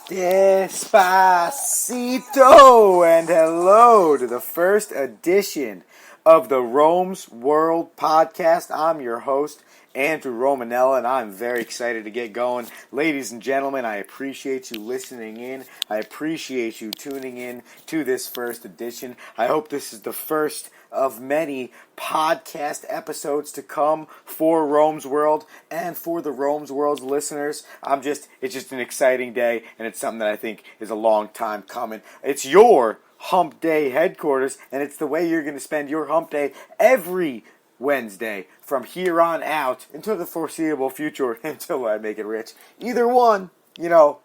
Despacito, and hello to the first edition of the Rome's World podcast. I'm your host, Andrew Romanella, and I'm very excited to get going. Ladies and gentlemen, I appreciate you listening in. I appreciate you tuning in to this first edition. I hope this is the first of many podcast episodes to come for Rome's World and for the Rome's World's listeners. It's just an exciting day, and it's something that I think is a long time coming. It's your Hump Day headquarters, and it's the way you're going to spend your Hump Day every Wednesday from here on out into the foreseeable future until I make it rich. Either one, we'll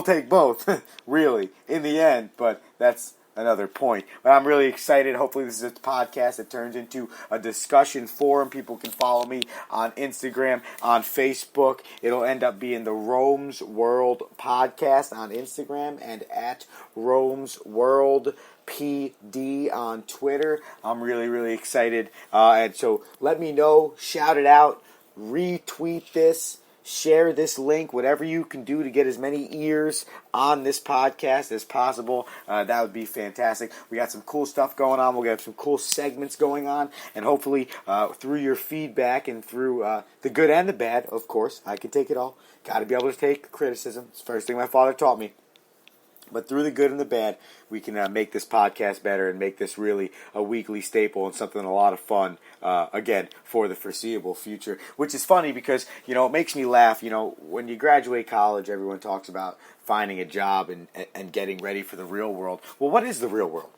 take both, really, in the end, but that's another point. But I'm really excited. Hopefully this is a podcast that turns into a discussion forum. People can follow me on Instagram, on Facebook. It'll end up being the Rome's World podcast on Instagram and at Rome's World PD on Twitter. I'm really, really excited. And so let me know, shout it out, retweet this, share this link, whatever you can do to get as many ears on this podcast as possible. That would be fantastic. We got some cool stuff going on. We'll get some cool segments going on. And hopefully through your feedback and through the good and the bad, of course, I can take it all. Got to be able to take criticism. It's the first thing my father taught me. But through the good and the bad, we can make this podcast better and make this really a weekly staple and something a lot of fun, again, for the foreseeable future. Which is funny because, it makes me laugh. When you graduate college, everyone talks about finding a job and getting ready for the real world. Well, what is the real world?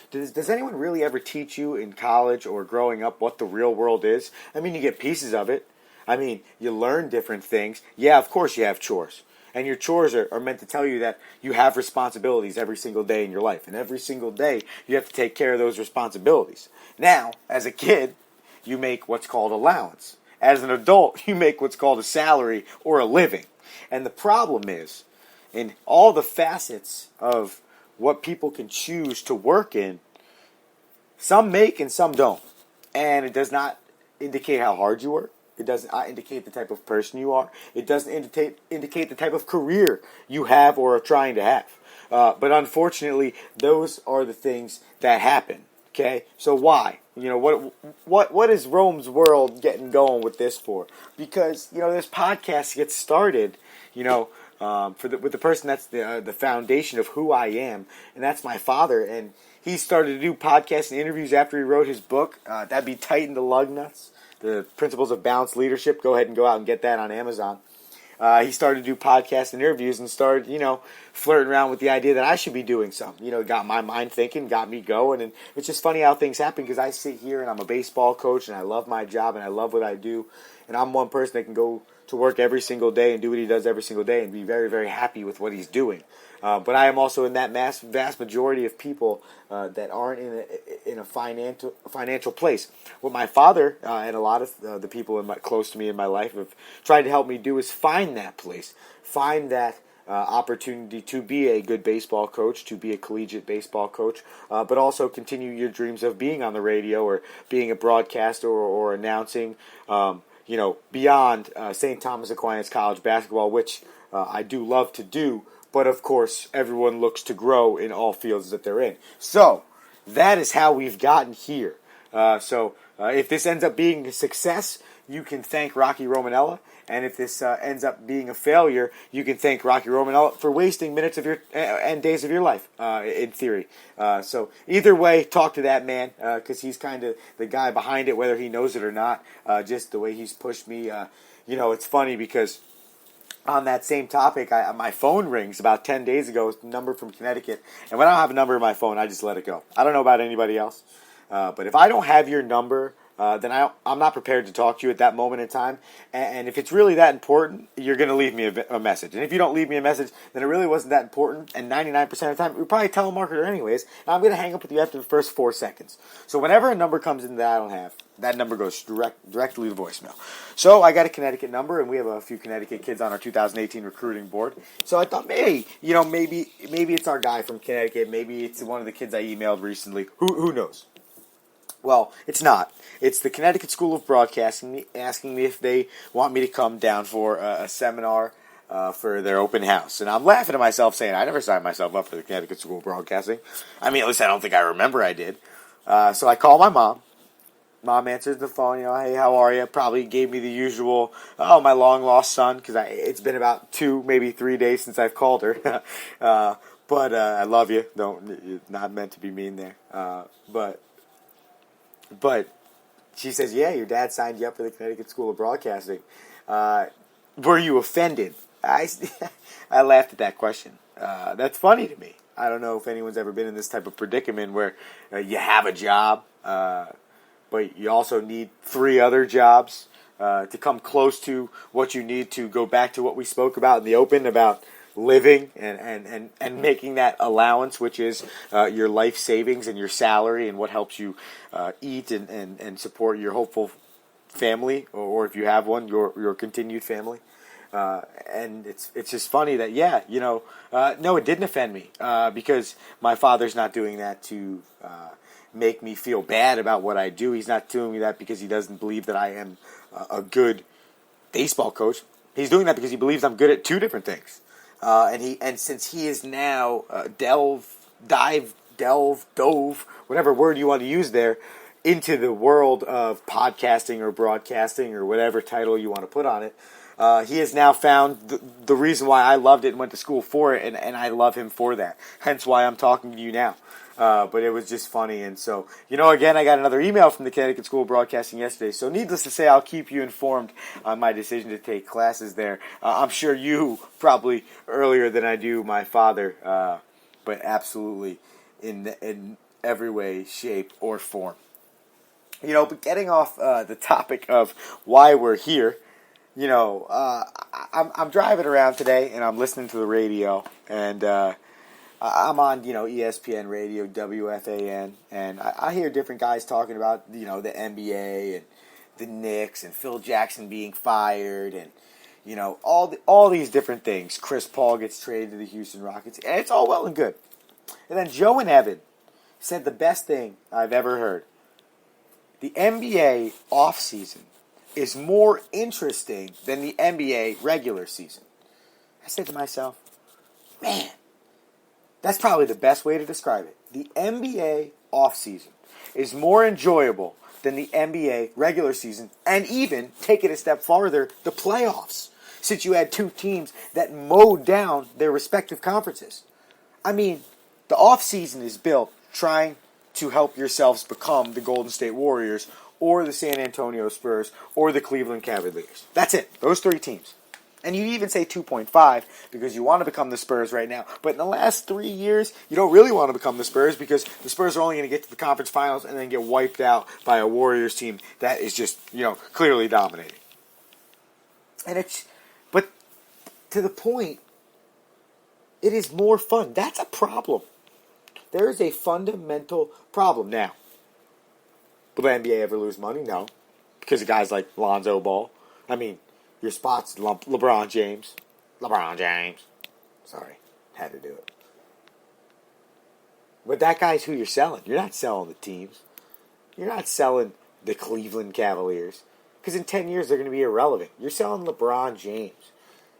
Does anyone really ever teach you in college or growing up what the real world is? I mean, you get pieces of it. I mean, you learn different things. Yeah, of course you have chores. And your chores are meant to tell you that you have responsibilities every single day in your life. And every single day, you have to take care of those responsibilities. Now, as a kid, you make what's called allowance. As an adult, you make what's called a salary or a living. And the problem is, in all the facets of what people can choose to work in, some make and some don't. And it does not indicate how hard you work. It doesn't indicate the type of person you are. It doesn't indicate the type of career you have or are trying to have. But unfortunately, those are the things that happen. Okay, so why? What is Rome's World getting going with this for? Because this podcast gets started. With the person that's the foundation of who I am, and that's my father. And he started to do podcasts and interviews after he wrote his book. That'd be Tighten the Lug Nuts. The Principles of Balanced Leadership. Go ahead and go out and get that on Amazon. He started to do podcasts and interviews and started, flirting around with the idea that I should be doing something. Got my mind thinking, got me going. And it's just funny how things happen because I sit here and I'm a baseball coach and I love my job and I love what I do. And I'm one person that can go to work every single day and do what he does every single day and be very, very happy with what he's doing. But I am also in that vast majority of people that aren't in a financial place. What my father and a lot of the people close to me in my life have tried to help me do is find that place, find that opportunity to be a good baseball coach, to be a collegiate baseball coach, but also continue your dreams of being on the radio or being a broadcaster or announcing, beyond St. Thomas Aquinas College basketball, which I do love to do. But of course, everyone looks to grow in all fields that they're in. So that is how we've gotten here. If this ends up being a success, you can thank Rocky Romanella. And if this ends up being a failure, you can thank Rocky Romanella for wasting minutes of your and days of your life, in theory. So either way, talk to that man because he's kind of the guy behind it, whether he knows it or not. Just the way he's pushed me. It's funny because on that same topic, my phone rings about 10 days ago. It's a number from Connecticut. And when I don't have a number in my phone, I just let it go. I don't know about anybody else. But if I don't have your number, then I'm not prepared to talk to you at that moment in time. And if it's really that important, you're going to leave me a message. And if you don't leave me a message, then it really wasn't that important. And 99% of the time, you're probably a telemarketer anyways. And I'm going to hang up with you after the first 4 seconds. So whenever a number comes in that I don't have, that number goes directly to voicemail. So I got a Connecticut number, and we have a few Connecticut kids on our 2018 recruiting board. So I thought, maybe it's our guy from Connecticut. Maybe it's one of the kids I emailed recently. Who knows? Well, it's not. It's the Connecticut School of Broadcasting asking me if they want me to come down for a seminar for their open house. And I'm laughing to myself saying, I never signed myself up for the Connecticut School of Broadcasting. I mean, at least I don't think I remember I did. So I call my mom. Mom answers the phone, hey, how are you? Probably gave me the usual, my long-lost son, because it's been about 2, maybe 3 days since I've called her. But I love you. You're not meant to be mean there. But she says, yeah, your dad signed you up for the Connecticut School of Broadcasting. Were you offended? I laughed at that question. That's funny to me. I don't know if anyone's ever been in this type of predicament where you have a job, but you also need 3 other jobs to come close to what you need to go back to what we spoke about in the open about living and making that allowance, which is your life savings and your salary and what helps you eat and support your hopeful family, or if you have one, your continued family. And it's just funny that, no, it didn't offend me because my father's not doing that to make me feel bad about what I do. He's not doing that because he doesn't believe that I am a good baseball coach. He's doing that because he believes I'm good at 2 different things. And since he is now dove, whatever word you want to use there, into the world of podcasting or broadcasting or whatever title you want to put on it, he has now found the reason why I loved it and went to school for it, and I love him for that. Hence why I'm talking to you now. But it was just funny. And so, again, I got another email from the Connecticut School of Broadcasting yesterday. So needless to say, I'll keep you informed on my decision to take classes there. I'm sure you probably earlier than I do my father, but absolutely in every way, shape, or form. But getting off the topic of why we're here, I'm driving around today and I'm listening to the radio, and I'm on, ESPN radio, WFAN, and I hear different guys talking about, the NBA and the Knicks and Phil Jackson being fired and, all these different things. Chris Paul gets traded to the Houston Rockets, and it's all well and good. And then Joe and Evan said the best thing I've ever heard. The NBA offseason is more interesting than the NBA regular season. I said to myself, man, that's probably the best way to describe it. The NBA offseason is more enjoyable than the NBA regular season, and even, take it a step farther, the playoffs, since you had 2 teams that mowed down their respective conferences. I mean, the offseason is built trying to help yourselves become the Golden State Warriors or the San Antonio Spurs or the Cleveland Cavaliers. That's it. Those 3 teams. And you even say 2.5 because you want to become the Spurs right now. But in the last 3 years, you don't really want to become the Spurs because the Spurs are only going to get to the conference finals and then get wiped out by a Warriors team that is just, clearly dominating. But to the point, it is more fun. That's a problem. There is a fundamental problem. Now, will the NBA ever lose money? No. Because of guys like Lonzo Ball. I mean, your spot's LeBron James. Sorry, had to do it. But that guy's who you're selling. You're not selling the teams. You're not selling the Cleveland Cavaliers. Because in 10 years, they're going to be irrelevant. You're selling LeBron James.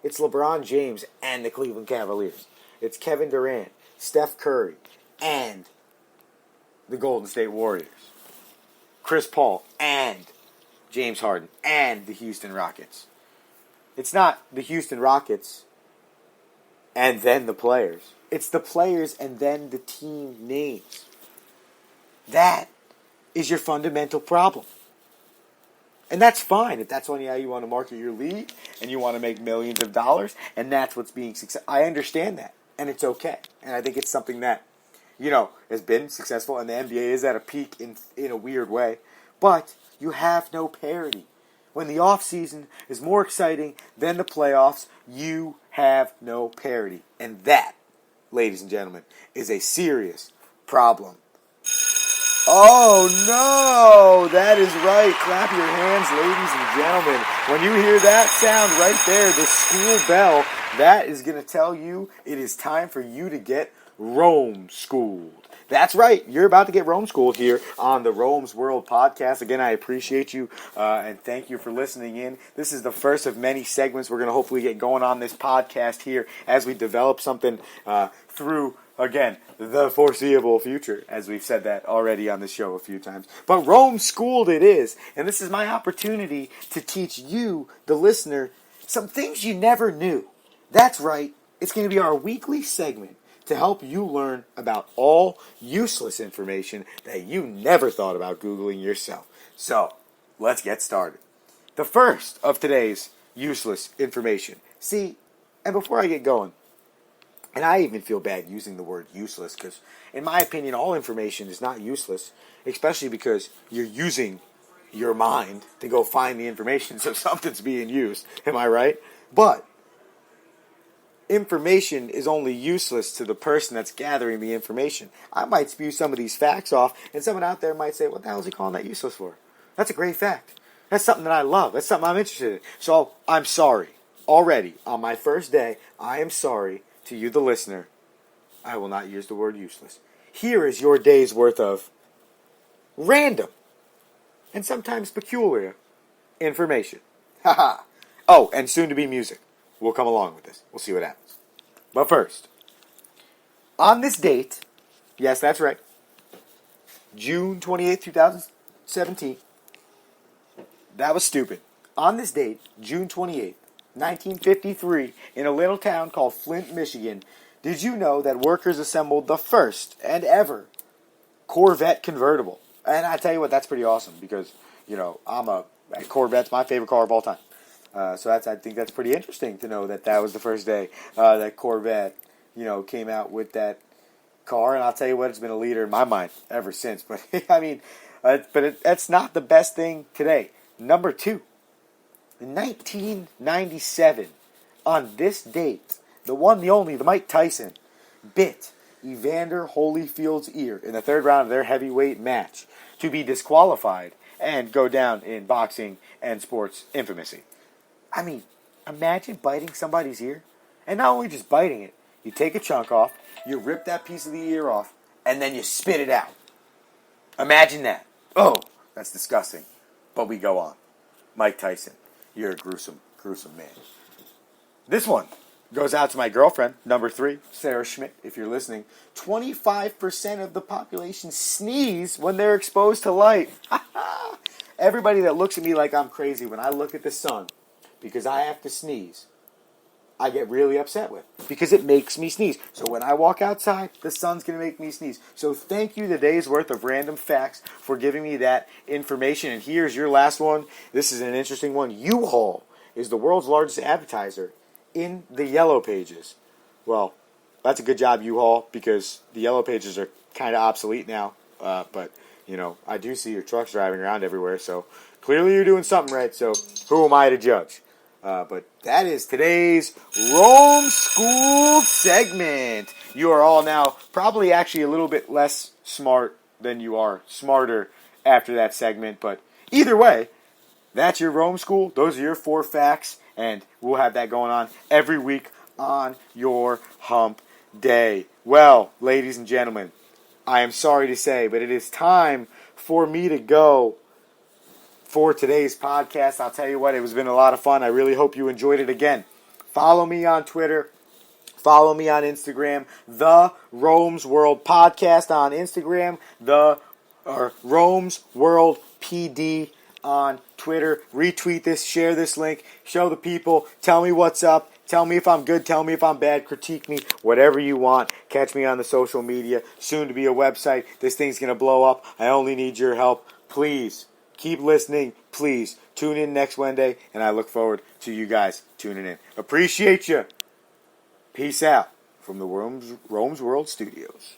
It's LeBron James and the Cleveland Cavaliers. It's Kevin Durant, Steph Curry, and the Golden State Warriors. Chris Paul and James Harden and the Houston Rockets. It's not the Houston Rockets and then the players. It's the players and then the team names. That is your fundamental problem. And that's fine if that's only how you want to market your league and you want to make millions of dollars and that's what's being successful. I understand that, and it's okay. And I think it's something that, has been successful, and the NBA is at a peak in a weird way. But you have no parity. When the offseason is more exciting than the playoffs, you have no parity. And that, ladies and gentlemen, is a serious problem. Oh, no! That is right. Clap your hands, ladies and gentlemen. When you hear that sound right there, the school bell, that is going to tell you it is time for you to get Rome schooled. That's right. You're about to get Rome Schooled here on the Rome's World podcast. Again, I appreciate you and thank you for listening in. This is the first of many segments we're going to hopefully get going on this podcast here as we develop something through, again, the foreseeable future, as we've said that already on the show a few times. But Rome Schooled it is, and this is my opportunity to teach you, the listener, some things you never knew. That's right. It's going to be our weekly segment to help you learn about all useless information that you never thought about Googling yourself. So, let's get started. The first of today's useless information. See, and before I get going, and I even feel bad using the word useless because, in my opinion, all information is not useless, especially because you're using your mind to go find the information so something's being used. Am I right? But information is only useless to the person that's gathering the information. I might spew some of these facts off, and someone out there might say, what the hell is he calling that useless for? That's a great fact. That's something that I love. That's something I'm interested in. So I'm sorry. Already, on my first day, I am sorry to you, the listener. I will not use the word useless. Here is your day's worth of random and sometimes peculiar information. Haha. Oh, and soon to be music. We'll come along with this. We'll see what happens. But first, on this date, yes, that's right, June 28th, 2017, that was stupid. On this date, June 28th, 1953, in a little town called Flint, Michigan, did you know that workers assembled the first and ever Corvette convertible? And I tell you what, that's pretty awesome because, Corvette's my favorite car of all time. So I think that's pretty interesting to know that was the first day that Corvette, came out with that car. And I'll tell you what, it's been a leader in my mind ever since. But I mean, that's not the best thing today. Number two, in 1997, on this date, the one, the only, the Mike Tyson bit Evander Holyfield's ear in the third round of their heavyweight match to be disqualified and go down in boxing and sports infamy. I mean, imagine biting somebody's ear. And not only just biting it, you take a chunk off, you rip that piece of the ear off, and then you spit it out. Imagine that. Oh, that's disgusting. But we go on. Mike Tyson, you're a gruesome, gruesome man. This one goes out to my girlfriend, number 3, Sarah Schmidt, if you're listening. 25% of the population sneeze when they're exposed to light. Everybody that looks at me like I'm crazy when I look at the sun, because I have to sneeze, I get really upset with, because it makes me sneeze. So when I walk outside, the sun's going to make me sneeze. So thank you, the day's worth of random facts, for giving me that information. And here's your last one. This is an interesting one. U-Haul is the world's largest advertiser in the Yellow Pages. Well, that's a good job, U-Haul, because the Yellow Pages are kind of obsolete now. But, I do see your trucks driving around everywhere, so clearly you're doing something right, so who am I to judge? But that is today's Rome School segment. You are all now probably actually a little bit less smart than you are smarter after that segment. But either way, that's your Rome School. Those are your 4 facts. And we'll have that going on every week on your hump day. Well, ladies and gentlemen, I am sorry to say, but it is time for me to go for today's podcast. I'll tell you what, it has been a lot of fun. I really hope you enjoyed it. Again, follow me on Twitter. Follow me on Instagram. The Rome's World Podcast on Instagram. Rome's World PD on Twitter. Retweet this. Share this link. Show the people. Tell me what's up. Tell me if I'm good. Tell me if I'm bad. Critique me. Whatever you want. Catch me on the social media. Soon to be a website. This thing's going to blow up. I only need your help. Please. Keep listening. Please tune in next Wednesday, and I look forward to you guys tuning in. Appreciate you. Peace out from the Rome's World Studios.